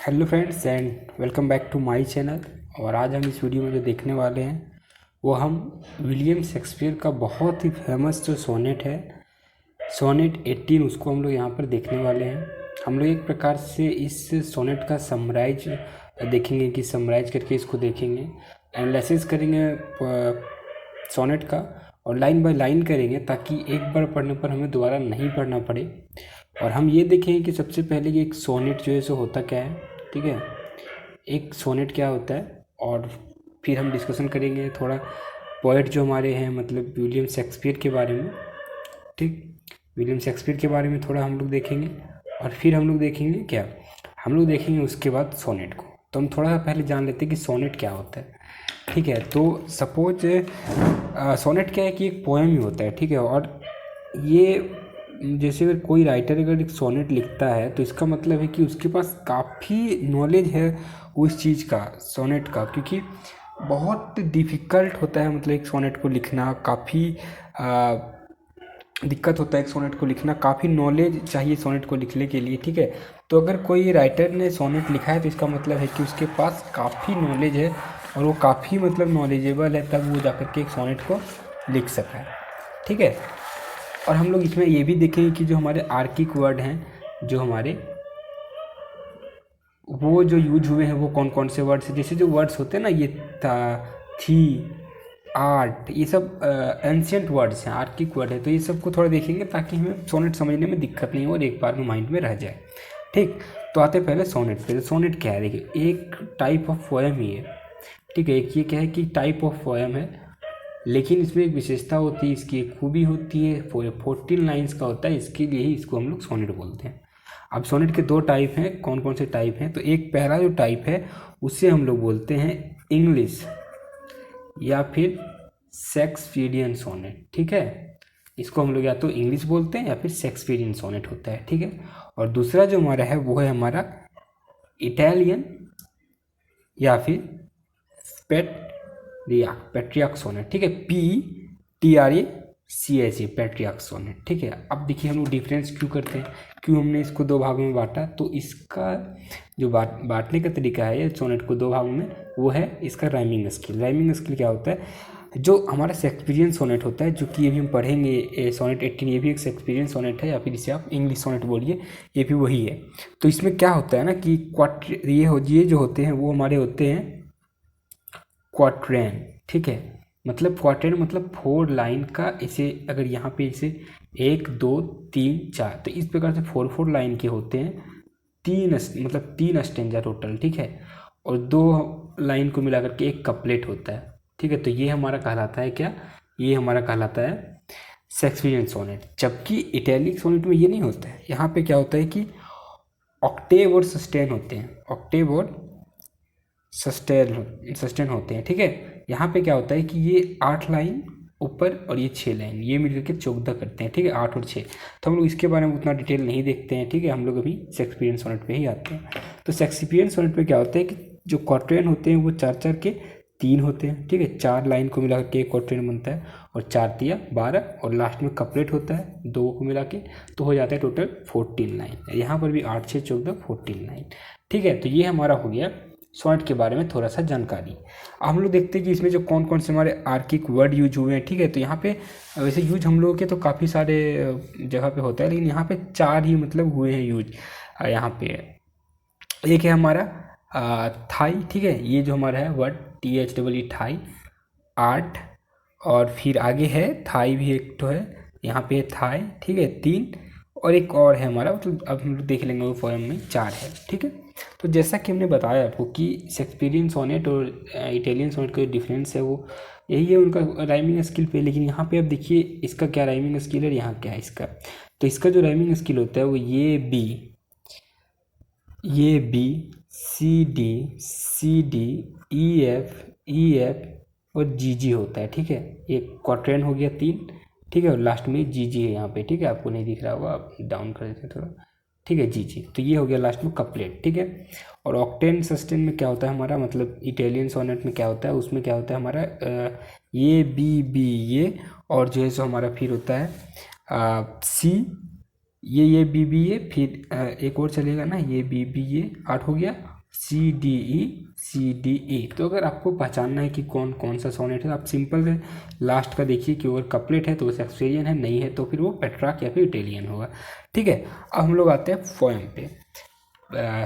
Hello friends and welcome back to my channel. और आज हम इस वीडियो में जो देखने वाले हैं वो हम विलियम शेक्सपियर का बहुत ही फेमस जो सोनेट है, सोनेट 18, उसको हम लोग यहाँ पर देखने वाले हैं। हम लोग एक प्रकार से इस सोनेट का समराइज देखेंगे कि समराइज करके इसको देखेंगे, एनालिसिस करेंगे सोनेट का और लाइन बाय लाइन करेंगे ताकि एक बार पढ़ने पर हमें दोबारा नहीं पढ़ना पड़े। और हम ये देखेंगे कि सबसे पहले कि एक सोनेट जो है सो होता क्या है, ठीक है, एक सोनेट क्या होता है। और फिर हम डिस्कशन करेंगे थोड़ा पोएट जो हमारे हैं, मतलब विलियम शेक्सपियर के बारे में। ठीक, विलियम शेक्सपियर के बारे में थोड़ा हम लोग देखेंगे और फिर हम लोग देखेंगे क्या, हम लोग देखेंगे उसके बाद सोनेट को। तो हम थोड़ा सा पहले जान लेते हैं कि सोनेट क्या होता है। ठीक है, तो सपोज सोनेट क्या है कि एक पोएम ही होता है, ठीक है। और ये जैसे अगर कोई राइटर अगर एक सोनेट लिखता है तो इसका मतलब है कि उसके पास काफ़ी नॉलेज है उस चीज़ का, सोनेट का, क्योंकि बहुत डिफ़िकल्ट होता है, मतलब एक सोनेट को लिखना काफ़ी दिक्कत होता है। एक सोनेट को लिखना काफ़ी नॉलेज चाहिए सोनेट को लिखने के लिए, ठीक है। तो अगर कोई राइटर ने सोनेट लिखा है तो इसका मतलब है कि उसके पास काफ़ी नॉलेज है और वो काफ़ी मतलब नॉलेजेबल है, तब वो जाकर के एक सोनेट को लिख सका है, ठीक है। और हम लोग इसमें ये भी देखेंगे कि जो हमारे आर्किक वर्ड हैं, जो हमारे वो जो यूज हुए हैं वो कौन कौन से वर्ड्स हैं। जैसे जो वर्ड्स होते हैं ना, ये था, थी, आर्ट, ये सब एंशियंट वर्ड्स हैं, आर्किक वर्ड है। तो ये सब को थोड़ा देखेंगे ताकि हमें सोनेट समझने में दिक्कत नहीं हो और एक बार में माइंड में रह जाए। ठीक, तो आते पहले सोनेट पे। सोनेट क्या है, देखिए एक टाइप ऑफ पोएम ही है, ठीक है। एक ये क्या है कि टाइप ऑफ पोएम है, लेकिन इसमें एक विशेषता होती है, इसकी एक खूबी होती है, 14 लाइन्स का होता है, इसके लिए ही इसको हम लोग सोनेट बोलते हैं। अब सोनेट के दो टाइप हैं, कौन कौन से टाइप हैं, तो एक पहला जो टाइप है उसे हम लोग बोलते हैं इंग्लिश या फिर शेक्सपियरियन सोनेट, ठीक है। इसको हम लोग या तो इंग्लिश बोलते हैं या फिर शेक्सपियरियन सोनेट होता है, ठीक है। और दूसरा जो हमारा है वो है हमारा इटालियन या फिर पेट्रियाक सोनेट, ठीक है। PTRACH, पेट्रियाक सोनेट, ठीक है। अब देखिए हम लोग डिफरेंस क्यों करते हैं, क्यों हमने इसको दो भागों में बांटा। तो इसका जो बांटने का तरीका है सोनेट को दो भागों में, वो है इसका राइमिंग स्किल। राइमिंग स्किल क्या होता है, जो हमारा शेक्सपियरियन सोनेट होता है, जो कि ये भी हम पढ़ेंगे, सोनेट 18, ये भी एक शेक्सपियरियन सोनेट है, या फिर इसे आप इंग्लिश सोनेट बोलिए, ये भी वही है। तो इसमें क्या होता है ना कि क्वार्टर, ये जो होते हैं वो हमारे होते हैं क्वाट्रेन, ठीक है। मतलब क्वाट्रेन मतलब 4 लाइन का, इसे अगर यहाँ पे इसे 1 2 3 4, तो इस प्रकार से 4 लाइन के होते हैं, मतलब 3 स्टेंजा टोटल, ठीक है। और 2 लाइन को मिलाकर के एक कपलेट होता है, ठीक है। तो ये हमारा कहलाता है क्या, ये हमारा कहलाता है शेक्सपियरियन सोनेट। जबकि इटैलिक सोनेट में ये नहीं होता है, यहाँ पे क्या होता है कि ऑक्टेव और सस्टेन होते हैं, ऑक्टेव और सस्टेन होते हैं, ठीक है। यहाँ पे क्या होता है कि ये 8 लाइन ऊपर और ये 6 लाइन, ये मिलकर के 14 करते हैं, ठीक है, 8 और 6। तो हम लोग इसके बारे में उतना डिटेल नहीं देखते हैं, ठीक है। हम लोग अभी शेक्सपियरियन सोनेट पे ही आते हैं। तो शेक्सपियरियन सोनेट पे क्या होता है कि जो क्वार्टेन होते हैं वो 4 4 के 3 होते हैं, ठीक है। 4 लाइन को मिला के एक क्वार्टेन बनता है, और 4 तिया 12, और लास्ट में कपलेट होता है 2 को मिला के, तो हो जाता है टोटल 14 लाइन। यहाँ पर भी 8 6 14 14 लाइन, ठीक है। तो ये हमारा हो गया सोनेट के बारे में थोड़ा सा जानकारी। अब हम लोग देखते हैं कि इसमें जो कौन कौन से हमारे आर्किक वर्ड यूज हुए हैं, ठीक है। तो यहाँ पे वैसे यूज हम लोगों के तो काफ़ी सारे जगह पे होता है, लेकिन यहाँ पे 4 ही मतलब हुए हैं यूज। यहाँ पे एक है हमारा थाई, ठीक है, ये जो हमारा है वर्ड THEE, थाई, आर्ट, और फिर आगे है थाई भी एक तो है, यहाँ पे थाई, ठीक है, 3, और एक और है हमारा, मतलब अब हम लोग देख लेंगे वो पोएम में 4 है, ठीक है। तो जैसा कि हमने बताया आपको कि शेक्सपियरियन सोनेट और इटालियन सोनेट का डिफरेंस है वो यही है उनका राइमिंग स्किल पे। लेकिन यहाँ पे अब देखिए इसका क्या राइमिंग स्किल है, यहाँ क्या है इसका। तो इसका जो राइमिंग स्किल होता है वो ये B, C D, E F और जी होता है, ठीक है। एक क्वार्टेन हो गया 3, ठीक है, और लास्ट में जी है यहाँ पे, ठीक है। आपको नहीं दिख रहा होगा, आप डाउन कर देते हैं थोड़ा, ठीक है, जी। तो ये हो गया लास्ट में कपलेट, ठीक है। और ऑक्टेन सस्टेन में क्या होता है हमारा, मतलब इटालियन सोनेट में क्या होता है, उसमें क्या होता है हमारा ये, ये, और जो है सो हमारा फिर होता है सी, ये बी बी ए, फिर एक और चलेगा ना, ये बी बी ए 8 हो गया, सी डी ई। तो अगर आपको पहचानना है कि कौन कौन सा सोनेट है, आप सिंपल से लास्ट का देखिए कि अगर कपलेट है तो वो शेक्सपियरियन है, नहीं है तो फिर वो पेट्रार्क या फिर इटालियन होगा। ठीक है, अब हम लोग आते हैं पोएम पे,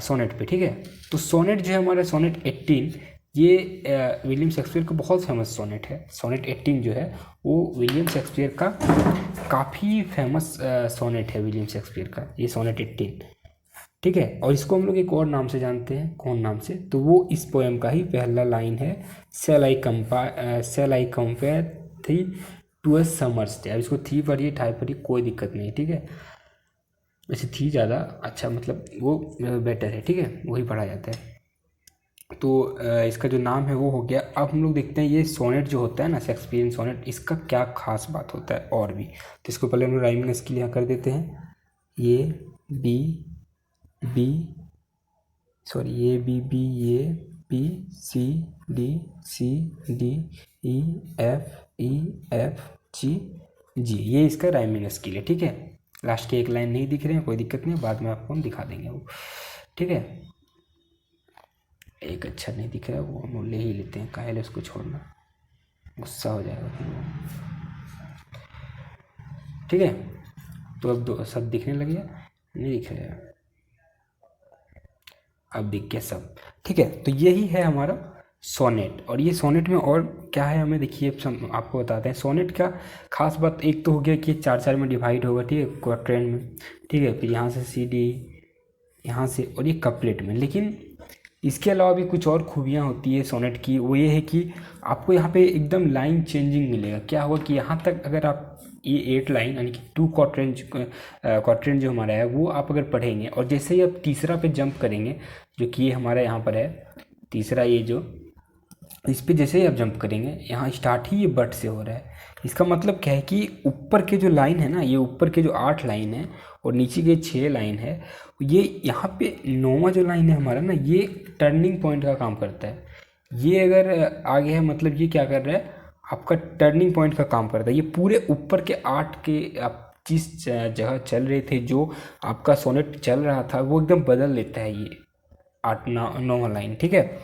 सोनेट पे। ठीक है, तो सोनेट जो है हमारा सोनेट 18, ये विलियम शेक्सपियर का बहुत फेमस सोनेट है। सोनेट 18 जो है वो विलियम शेक्सपियर का काफ़ी फेमस सोनेट है, विलियम शेक्सपियर का ये सोनेट 18। ठीक है, और इसको हम लोग एक और नाम से जानते हैं, कौन नाम से, तो वो इस पोएम का ही पहला लाइन है, सेल आई कंपेयर थी टू अ समर्स डे। अब इसको थी पढ़िए, टाई पढ़िए, कोई दिक्कत नहीं। ठीक है, वैसे थी ज़्यादा अच्छा, मतलब वो बेटर है। ठीक है, वही पढ़ा जाता है। तो इसका जो नाम है वो हो गया। अब हम लोग देखते हैं ये सोनेट जो होता है ना, शेक्सपियरियन सोनेट, इसका क्या खास बात होता है और भी। तो इसको पहले हम लोग राइमिंग स्केल यहाँ कर देते हैं, ये बी बी सॉरी ये बी बी, ये B C D E F G, ये इसका राइमिंग स्केल है। ठीक है, लास्ट के एक लाइन नहीं दिख रहे हैं, कोई दिक्कत नहीं, बाद में आपको हम दिखा देंगे वो। ठीक है, एक अच्छा नहीं दिख रहा है वो हम ले ही लेते हैं, काहे उसको छोड़ना, गुस्सा हो जाएगा फिर वो। ठीक है, तो अब दो सब दिखने लग गया, नहीं दिख रहा है, अब दिख गया सब। ठीक है, तो यही है हमारा सोनेट। और ये सोनेट में और क्या है हमें देखिए आपको बताते हैं। सोनेट का खास बात एक तो हो गया कि 4-4 में डिवाइड होगा। ठीक है, क्वाड्रेंट में। ठीक है, फिर यहाँ से सी डी, यहाँ से, और ये कपलेट में। लेकिन इसके अलावा भी कुछ और खूबियाँ होती है सोनेट की, वो ये है कि आपको यहाँ पे एकदम लाइन चेंजिंग मिलेगा। क्या होगा कि यहाँ तक अगर आप ये 8 लाइन यानी कि 2 क्वाड्रेंट जो हमारा है वो आप अगर पढ़ेंगे, और जैसे ही आप तीसरा पे जंप करेंगे, जो कि ये हमारा यहाँ पर है तीसरा, ये जो इस पे जैसे ही आप जंप करेंगे, यहाँ स्टार्ट ही ये बट से हो रहा है। इसका मतलब क्या है कि ऊपर के जो लाइन है ना, ये ऊपर के जो 8 लाइन है और नीचे के 6 लाइन है, ये यहाँ पे 9वां जो लाइन है हमारा ना, ये टर्निंग पॉइंट का काम करता है। ये अगर आगे है मतलब ये क्या कर रहा है, आपका टर्निंग पॉइंट का काम करता है। ये पूरे ऊपर के 8 के आप जिस जगह चल रहे थे, जो आपका सोनेट चल रहा था, वो एकदम बदल देता है ये 9वां लाइन। ठीक है,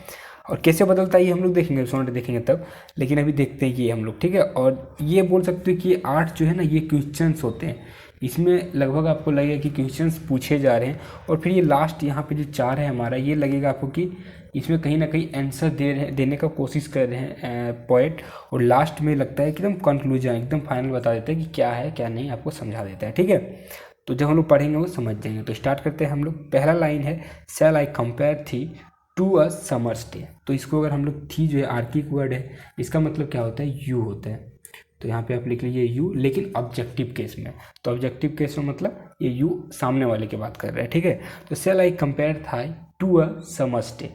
और कैसे बदलता है ये हम लोग देखेंगे, सोनेट देखेंगे तब, लेकिन अभी देखते हैं कि ये हम लोग। ठीक है, और ये बोल सकते हो कि 8 जो है ना, ये क्वेश्चंस होते हैं। इसमें लगभग आपको लगेगा कि क्वेश्चंस पूछे जा रहे हैं, और फिर ये लास्ट यहाँ पे जो 4 है हमारा, ये लगेगा आपको कि इसमें कहीं ना कहीं आंसर देने का कोशिश कर रहे हैं पोएट, और लास्ट में लगता है कि एकदम कंक्लूजन, एकदम फाइनल बता देता है कि क्या है क्या नहीं, आपको समझा देता है। ठीक है, तो जब हम लोग पढ़ेंगे वो समझ जाएंगे। तो स्टार्ट करते हैं हम लोग। पहला लाइन है, सेल आई कंपेयर थी टू अ समर्स डे। तो इसको अगर हम लोग, थी जो है आर्किक वर्ड है, इसका मतलब क्या होता है, यू होता है। तो यहाँ पे आप लिख लीजिए यू, लेकिन ऑब्जेक्टिव केस में। तो ऑब्जेक्टिव केस में मतलब ये यू सामने वाले की बात कर रहा है। ठीक है, तो सेल आई कंपेयर था टू अ समर्स डे।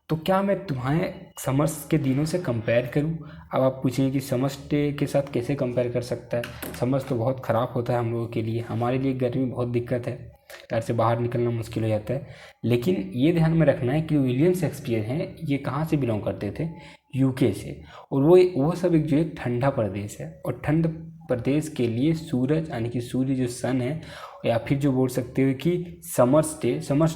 तो क्या मैं तुम्हारे समर्स के दिनों से कंपेयर करूं? अब आप पूछेंगे कि समर्स डे के साथ कैसे कंपेयर कर सकता है, समर्स तो बहुत ख़राब होता है हम लोगों के लिए, हमारे लिए गर्मी बहुत दिक्कत है, घर से बाहर निकलना मुश्किल हो जाता है। लेकिन ये ध्यान में रखना है कि विलियम शेक्सपियर हैं, ये कहाँ से बिलोंग करते थे, यूके से। और वो सब एक जो एक ठंडा प्रदेश है, और ठंड प्रदेश के लिए सूरज यानी कि सूर्य जो सन है, या फिर जो बोल सकते हो कि समर्स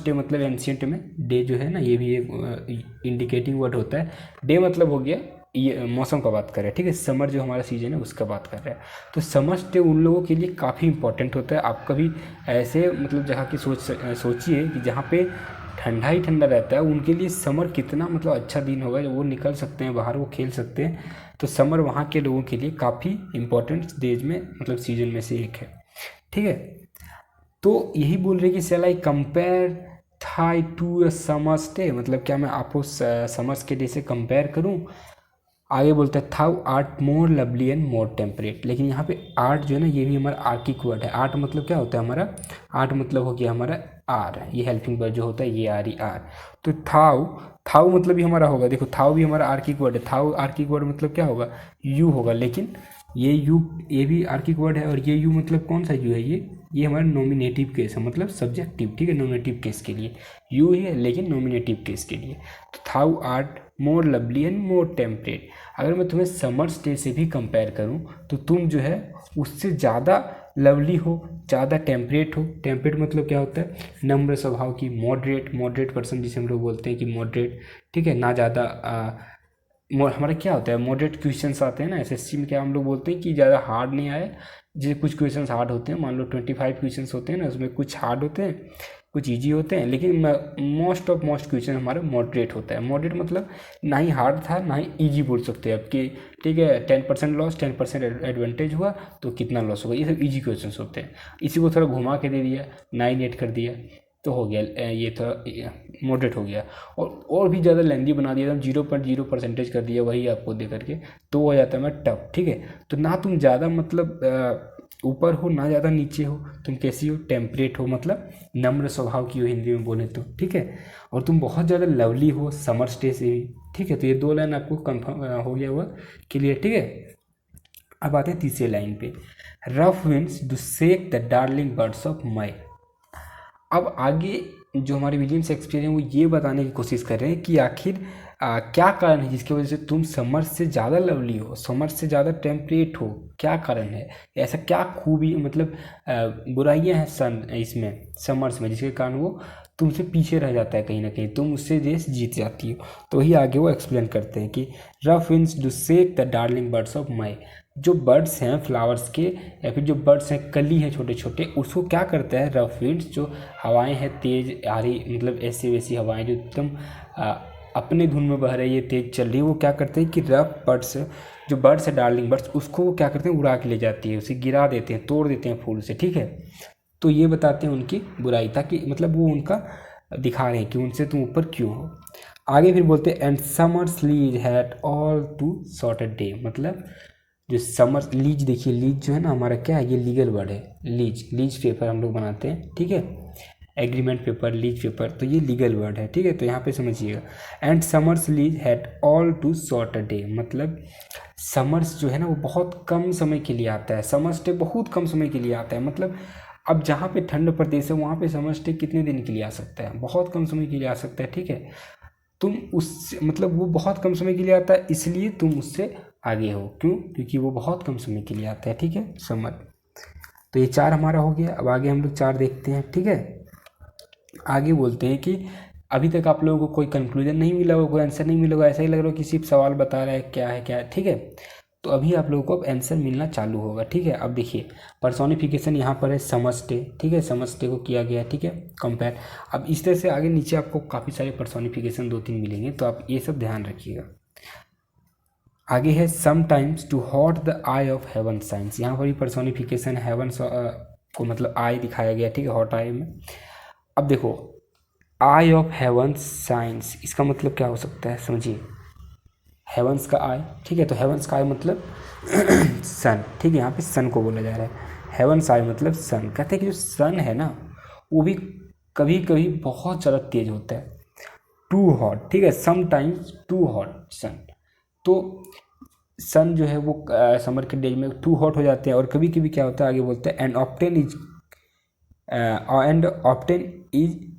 डे मतलब एंशियंट में डे जो है ना, ये भी एक इंडिकेटिंग वर्ड होता है। डे मतलब हो गया ये मौसम का बात कर रहे हैं। ठीक है, समर जो हमारा सीजन है उसका बात कर रहे हैं। तो समर्स डे उन लोगों के लिए काफ़ी इंपॉर्टेंट होता है। आप कभी ऐसे मतलब जगह की सोचिए कि जहाँ पे ठंडा ही ठंडा रहता है, उनके लिए समर कितना मतलब अच्छा दिन होगा, जब वो निकल सकते हैं बाहर, वो खेल सकते हैं। तो समर वहाँ के लोगों के लिए काफ़ी इंपॉर्टेंट डेज में मतलब सीजन में से एक है। ठीक है, तो यही बोल रहे कि shall I compare thee to a summer's day, मतलब क्या मैं आपको समर्स के डे से कंपेयर करूं? आगे बोलता है thou art more lovely and more temperate. लेकिन यहाँ पे आर्ट जो है ना, ये भी हमारा आर्किक वर्ड है। आर्ट मतलब क्या होता है हमारा, आर्ट मतलब हो गया हमारा आर, ये हेल्पिंग वर्ड जो होता है ये आर ही आर। तो थाउ मतलब भी हमारा होगा, देखो थाउ भी हमारा आर्किक वर्ड है। थाउ आर्किक वर्ड मतलब क्या होगा, यू होगा। लेकिन ये भी आर्किक वर्ड है, और ये यू मतलब कौन सा यू है, ये हमारा नॉमिनेटिव केस है, मतलब सब्जेक्टिव। ठीक है, नॉमिनेटिव केस के लिए यू ही है, लेकिन नॉमिनेटिव केस के लिए। तो thou art more lovely and more temperate. अगर मैं तुम्हें समर्स डे से भी कंपेयर करूं, तो तुम जो है उससे ज़्यादा लवली हो, ज़्यादा टेम्परेट हो। टेम्परेट मतलब क्या होता है, नम्र स्वभाव की। मॉडरेट पर्सन जिसे हम लोग बोलते हैं कि मॉडरेट, ठीक है, ना ज़्यादा हमारा क्या होता है, मॉडरेट क्वेश्चंस आते हैं ना एसएससी में, क्या हम लोग बोलते हैं कि ज़्यादा हार्ड नहीं आए। जैसे कुछ क्वेश्चंस हार्ड होते हैं, मान लो 25 क्वेश्चंस होते हैं ना, उसमें कुछ हार्ड होते हैं, कुछ इजी होते हैं, लेकिन मोस्ट क्वेश्चन हमारा मॉडरेट होता है। मॉडरेट मतलब ना ही हार्ड था ना ही ईजी बोल सकते हैं आपकी, ठीक है। 10% लॉस, 10% एडवांटेज हुआ तो कितना लॉस होगा, ये सब इजी क्वेश्चन होते हैं। इसी को थोड़ा घुमा के दे दिया, 9-8 कर दिया तो हो गया, ये थोड़ा मॉडरेट हो गया। और भी ज़्यादा लेंदी बना दिया, एकदम 0.0% कर दिया वही आपको दे करके, तो हो जाता है मैं टफ, ठीक है। तो ना तुम ज़्यादा मतलब ऊपर हो ना ज़्यादा नीचे हो, तुम कैसी हो, टेम्परेट हो, मतलब नम्र स्वभाव की हो हिंदी में बोले तो, ठीक है। और तुम बहुत ज़्यादा लवली हो, समर स्टे से भी, ठीक है। तो ये 2 लाइन आपको कंफर्म हो गया हुआ, क्लियर, ठीक है। अब आते हैं तीसरे लाइन पे, rough winds do shake the darling birds of May. अब आगे जो हमारे विलियम शेक्सपियर हैं वो ये बताने की कोशिश कर रहे हैं कि आखिर क्या कारण है जिसकी वजह से तुम समर से ज़्यादा लवली हो, समर से ज़्यादा टेम्परेट हो, क्या कारण है, ऐसा क्या खूबी, मतलब बुराइयां हैं सन इसमें समर्स में जिसके कारण वो तुमसे पीछे रह जाता है, कहीं ना कहीं तुम उससे रेस जीत जाती हो। तो वही आगे वो एक्सप्लेन करते हैं कि rough winds do shake the darling birds of May. जो बर्ड्स हैं फ्लावर्स के, या फिर जो बर्ड्स हैं कली हैं छोटे छोटे, उसको क्या करता है रफ विंड्स, जो हवाएं हैं तेज आ रही, मतलब ऐसी वैसी हवाएं जो एकदम अपने धुन में बह रही है, तेज चल रही है, वो क्या करते हैं कि रफ बर्ड्स, जो बर्ड्स है डार्लिंग बर्ड्स, उसको वो क्या करते हैं उड़ा के ले जाती है, उसे गिरा देते हैं, तोड़ देते हैं फूल से, ठीक है। तो ये बताते हैं उनकी बुराई, ताकि मतलब वो उनका दिखा रहे हैं कि उनसे तुम ऊपर क्यों हो। आगे फिर बोलते हैं and summer's lease had all too short a day, मतलब जो समर लीज, देखिए लीज जो है ना हमारा क्या है, ये लीगल वर्ड है, लीज पेपर हम लोग बनाते हैं, ठीक है, एग्रीमेंट पेपर, लीज पेपर, तो ये लीगल वर्ड है, ठीक है। तो यहाँ पे समझिएगा, and summer's lease had all too short a day, मतलब समर्स जो है ना वो बहुत कम समय के लिए आता है, समर स्टे बहुत कम समय के लिए आता है, मतलब अब जहाँ पे ठंड प्रदेश है वहाँ पे समर स्टे कितने दिन के लिए आ सकता है, बहुत कम समय के लिए आ सकता है, ठीक है। तुम उससे मतलब वो बहुत कम समय के लिए आता है, इसलिए तुम उससे आगे हो, क्यों, क्योंकि वो बहुत कम समय के लिए आता है, ठीक है, समर। तो ये 4 हमारा हो गया। अब आगे हम लोग 4 देखते हैं, ठीक है। आगे बोलते हैं कि अभी तक आप लोगों को कोई कंक्लूजन नहीं मिला होगा, कोई आंसर नहीं मिला होगा, ऐसा ही लग रहा हो कि सिर्फ सवाल बता रहा है क्या है, ठीक है। तो अभी आप लोगों को अब आंसर मिलना चालू होगा, ठीक है। अब देखिए पर्सोनिफिकेशन यहाँ पर है समस्टे, ठीक है, समस्टे को किया गया है, ठीक है, कंपेयर। अब इस तरह से आगे नीचे आपको काफ़ी सारे पर्सोनिफिकेशन 2-3 मिलेंगे, तो आप ये सब ध्यान रखिएगा। आगे है sometimes too hot the eye of heaven shines, यहाँ पर भी पर्सोनिफिकेशन हेवन को मतलब आई दिखाया गया, ठीक है, हॉट आई में। अब देखो आई ऑफ हेवन साइंस, इसका मतलब क्या हो सकता है, समझिए, हेवंस का आई, ठीक है, तो हेवंस का आई मतलब सन, ठीक है, यहाँ पे सन को बोला जा रहा है, हेवंस आई मतलब सन। कहते हैं कि जो सन है ना वो भी कभी कभी बहुत ज़्यादा तेज होता है, टू हॉट, ठीक है, समटाइम्स टू हॉट सन। तो सन जो है वो समर के डेज में टू हॉट हो जाते हैं, और कभी कभी क्या होता है, आगे बोलते हैं and often is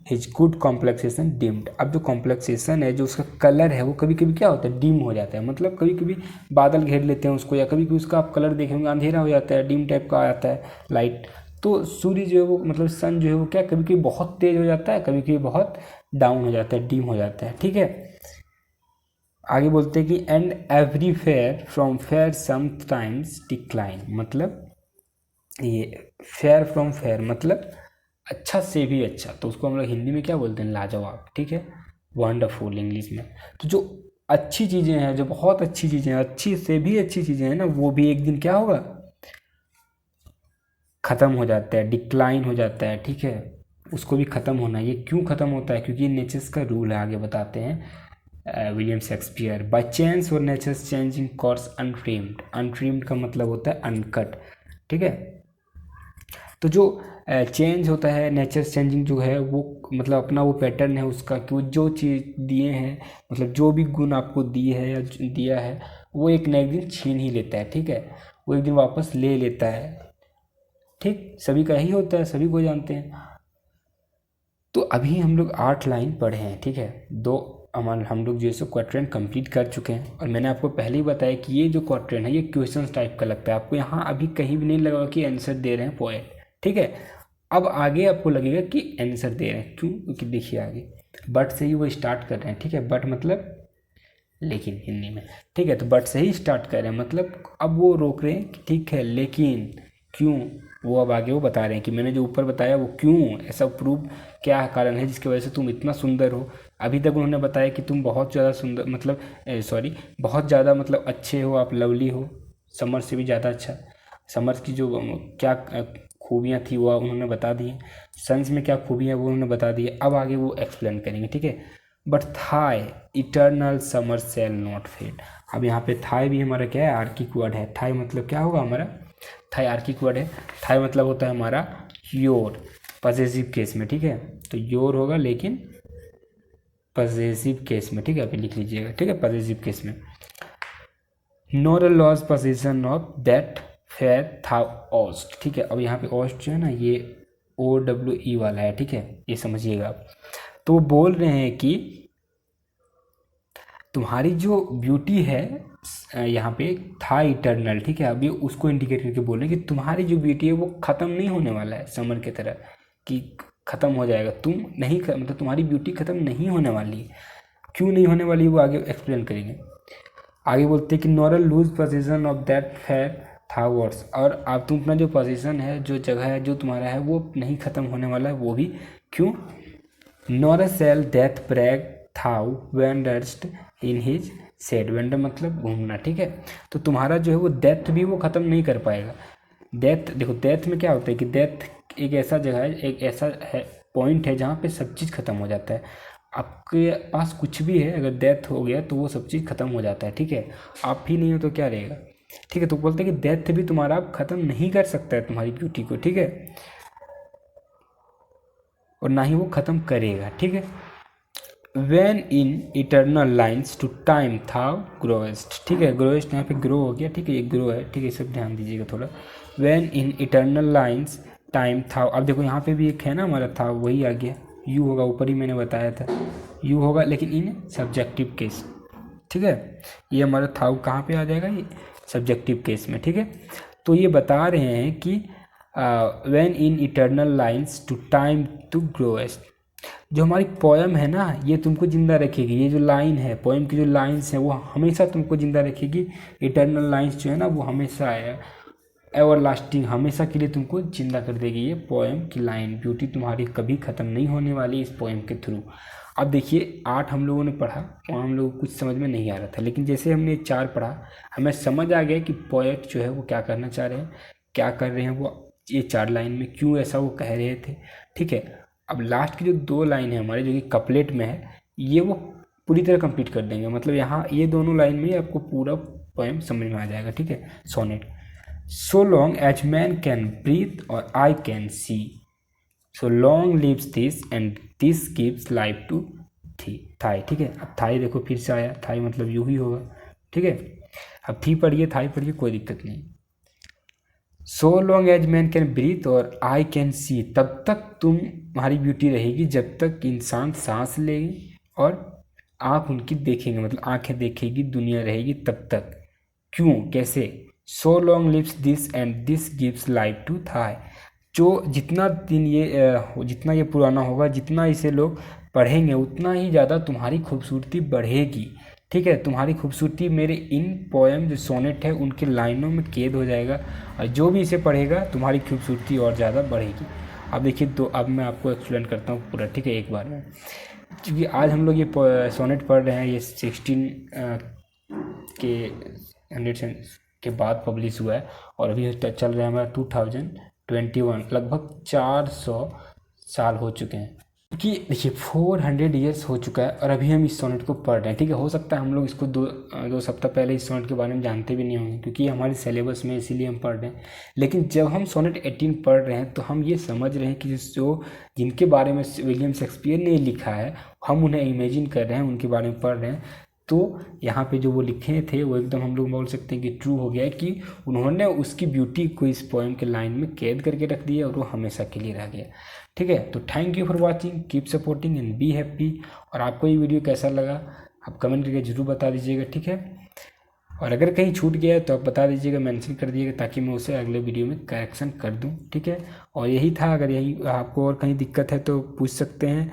his good complexion dimmed. अब जो कॉम्प्लेक्सेशन है, जो उसका कलर है, वो कभी कभी क्या होता है, डिम हो जाता है, मतलब कभी कभी बादल घेर लेते हैं उसको, या कभी कभी उसका आप कलर देखेंगे अंधेरा हो जाता है, डिम टाइप का आ जाता है लाइट। तो सूर्य जो है वो मतलब सन जो है वो क्या कभी कभी बहुत तेज हो जाता है, कभी कभी बहुत डाउन हो जाता है, डिम हो जाता है, ठीक है। आगे बोलते हैं कि and every fair from fair sometimes decline, मतलब ये फेयर फ्रॉम फेयर मतलब अच्छा से भी अच्छा, तो उसको हम लोग हिंदी में क्या बोलते हैं, लाजवाब, ठीक है, वंडरफुल इंग्लिश में। तो जो अच्छी चीज़ें हैं, जो बहुत अच्छी चीज़ें हैं, अच्छी से भी अच्छी चीज़ें हैं ना, वो भी एक दिन क्या होगा, ख़त्म हो जाता है, डिक्लाइन हो जाता है, ठीक है, उसको भी ख़त्म होना है। ये क्यों ख़त्म होता है, क्योंकि नेचर्स का रूल है, आगे बताते हैं विलियम शेक्सपियर। बाय चांस और natures changing course untrimmed, untrimmed का मतलब होता है अनकट, ठीक है। तो जो चेंज होता है, नेचर चेंजिंग जो है वो मतलब अपना वो पैटर्न है उसका, कि वो जो चीज़ दिए हैं, मतलब जो भी गुण आपको दिए है या दिया है, वो एक न एक दिन छीन ही लेता है, ठीक है, वो एक दिन वापस ले लेता है, ठीक, सभी का ही होता है, सभी को जानते हैं। तो अभी हम लोग 8 लाइन पढ़े हैं, ठीक है, हम लोग जो है क्वाड्रेंट कंप्लीट कर चुके हैं। और मैंने आपको पहले ही बताया कि ये जो क्वाड्रेंट है ये क्वेश्चन टाइप का लगता है, आपको यहाँ अभी कहीं भी नहीं लगा कि आंसर दे रहे हैं पोएट, ठीक है। अब आगे आपको लगेगा कि आंसर दे रहे हैं, क्यों? क्योंकि देखिए आगे बट से ही वो स्टार्ट कर रहे हैं, ठीक है। बट मतलब लेकिन हिंदी में, ठीक है। तो बट से ही स्टार्ट कर रहे हैं, मतलब अब वो रोक रहे हैं कि ठीक है लेकिन क्यों, वो अब आगे वो बता रहे हैं कि मैंने जो ऊपर बताया वो क्यों, ऐसा प्रूव क्या कारण है जिसकी वजह से तुम इतना सुंदर हो। अभी तक उन्होंने बताया कि तुम बहुत ज़्यादा सुंदर, मतलब सॉरी बहुत ज़्यादा मतलब अच्छे हो, आप लवली हो, समर से भी ज़्यादा अच्छा। समर की जो क्या खूबियाँ थी वो उन्होंने बता दी, सन्स में क्या खूबियाँ वो उन्होंने बता दी। अब आगे वो एक्सप्लेन करेंगे, ठीक है। But thy eternal summer shall not fade. अब यहाँ पे थाई भी हमारा क्या है, आर्किक वर्ड है। थाई मतलब क्या होगा हमारा, थाई आर्किक वर्ड है। थाई मतलब होता है हमारा योर, पजेसिव केस में, ठीक है। तो योर होगा लेकिन पजेसिव केस में, ठीक है। अभी लिख लीजिएगा, ठीक है, पजेसिव केस में। Nor lose possession of that fair thou owest, ठीक है। अब यहाँ पे ऑस्ट जो है ना ये OWE वाला है, ठीक है, ये समझिएगा आप। तो वो बोल रहे हैं कि तुम्हारी जो ब्यूटी है यहाँ पे था इटर्नल, ठीक है। अभी उसको इंडिकेट करके बोल रहे हैं कि तुम्हारी जो ब्यूटी है वो ख़त्म नहीं होने वाला है समर की तरह कि ख़त्म हो जाएगा, तुम नहीं मतलब तुम्हारी ब्यूटी ख़त्म नहीं होने वाली है। क्यों नहीं होने वाली वो आगे एक्सप्लेन करेंगे। आगे बोलते हैं कि nor lose possession of that fair thou words, और आप तुम अपना जो पोजीशन है, जो जगह है जो तुम्हारा है वो नहीं ख़त्म होने वाला है, वो भी क्यों। Nor shall death brag thou wander'st in his shade, wander मतलब घूमना, ठीक है। तो तुम्हारा जो है वो डेथ भी वो ख़त्म नहीं कर पाएगा। डेथ देखो, डेथ में क्या होता है कि डेथ एक ऐसा जगह है, एक ऐसा है पॉइंट है जहाँ पे सब चीज़ ख़त्म हो जाता है। आपके पास कुछ भी है, अगर डेथ हो गया तो वो सब चीज़ ख़त्म हो जाता है, ठीक है। आप ही नहीं हो तो क्या रहेगा, ठीक है। तो बोलते हैं कि डेथ भी तुम्हारा ख़त्म नहीं कर सकता है तुम्हारी ब्यूटी को, ठीक है, और ना ही वो ख़त्म करेगा, ठीक है। When in eternal lines to time था ग्रोएस्ट, ठीक है। ग्रोएस्ट यहाँ पे ग्रो हो गया, ठीक है, ये ग्रो है, ठीक है, सब ध्यान दीजिएगा थोड़ा। When in eternal lines time था, अब देखो यहाँ पे भी एक है ना हमारा था, वही आ गया, यू होगा, ऊपर ही मैंने बताया था यू होगा, लेकिन इन सब्जेक्टिव केस, ठीक है। ये हमारा था कहाँ पे आ जाएगा, ये सब्जेक्टिव केस में, ठीक है। तो ये बता रहे हैं कि when in eternal lines to time to growest, जो हमारी पोएम है ना ये तुमको ज़िंदा रखेगी। ये जो लाइन है पोएम की, जो लाइन्स हैं वो हमेशा तुमको ज़िंदा रखेगी। इटर्नल लाइन्स जो है ना वो हमेशा है, एवर लास्टिंग, हमेशा के लिए तुमको ज़िंदा कर देगी ये पोएम की लाइन। ब्यूटी तुम्हारी कभी ख़त्म नहीं होने वाली इस पोएम के थ्रू। अब देखिए 8 हम लोगों ने पढ़ा, वहाँ हम लोग को कुछ समझ में नहीं आ रहा था, लेकिन जैसे हमने 4 पढ़ा हमें समझ आ गया कि पोएट जो है वो क्या करना चाह रहे हैं, क्या कर रहे हैं वो, ये 4 लाइन में क्यों ऐसा वो कह रहे थे, ठीक है। अब लास्ट की जो 2 लाइन है हमारे, जो कि कपलेट में है, ये वो पूरी तरह कंप्लीट कर देंगे। मतलब यहाँ ये दोनों लाइन में ही आपको पूरा पोएम समझ में आ जाएगा, ठीक है। Sonnet, so long as man can breathe or I can see, so long lives this and this gives life to thee, ठीक है। अब थाई देखो फिर से आया, थाई मतलब यू ही होगा, ठीक है। अब थी पढ़िए, थाई पढ़िए, कोई दिक्कत नहीं। So long as man can breathe or I can सी, तब तक तुम्हारी ब्यूटी रहेगी जब तक इंसान सांस लेगी और आँख उनकी देखेंगे, मतलब आंखें देखेगी, दुनिया रहेगी तब तक। क्यों, कैसे। So long lives this and this gives life to thee, जो जितना दिन जितना ये पुराना होगा, जितना इसे लोग पढ़ेंगे उतना ही ज़्यादा तुम्हारी खूबसूरती बढ़ेगी, ठीक है। तुम्हारी खूबसूरती मेरे इन पोएम जो सोनेट है उनके लाइनों में कैद हो जाएगा, और जो भी इसे पढ़ेगा तुम्हारी खूबसूरती और ज़्यादा बढ़ेगी। अब देखिए, तो अब मैं आपको एक्सप्लेन करता हूँ पूरा, ठीक है, एक बार में। क्योंकि आज हम लोग ये सोनेट पढ़ रहे हैं, ये 16 के 100 के बाद पब्लिश हुआ है, और अभी चल रहा है हमारा 2021, लगभग 400 साल हो चुके हैं, कि देखिए 400 ईयर्स हो चुका है, और अभी हम इस सोनेट को पढ़ रहे हैं, ठीक है। हो सकता है हम लोग इसको दो सप्ताह पहले इस सोनेट के बारे में जानते भी नहीं होंगे, क्योंकि ये हमारे सिलेबस में, इसीलिए हम पढ़ रहे हैं। लेकिन जब हम सोनेट 18 पढ़ रहे हैं तो हम ये समझ रहे हैं कि जो जिनके बारे में विलियम शेक्सपियर ने लिखा है, हम उन्हें इमेजिन कर रहे हैं, उनके बारे में पढ़ रहे हैं। तो यहाँ पे जो वो लिखे थे वो एकदम हम लोग बोल सकते हैं कि ट्रू हो गया है, कि उन्होंने उसकी ब्यूटी को इस पोएम के लाइन में कैद करके रख दिया और वो हमेशा के लिए रह गया, ठीक है। तो thank you for watching, keep supporting and be happy. और आपको ये वीडियो कैसा लगा आप कमेंट करके ज़रूर बता दीजिएगा, ठीक है। और अगर कहीं छूट गया है तो आप बता दीजिएगा, मेंशन कर दीजिएगा, ताकि मैं उसे अगले वीडियो में करेक्शन कर दूं। ठीक है, और यही था। अगर यही आपको और कहीं दिक्कत है तो पूछ सकते हैं।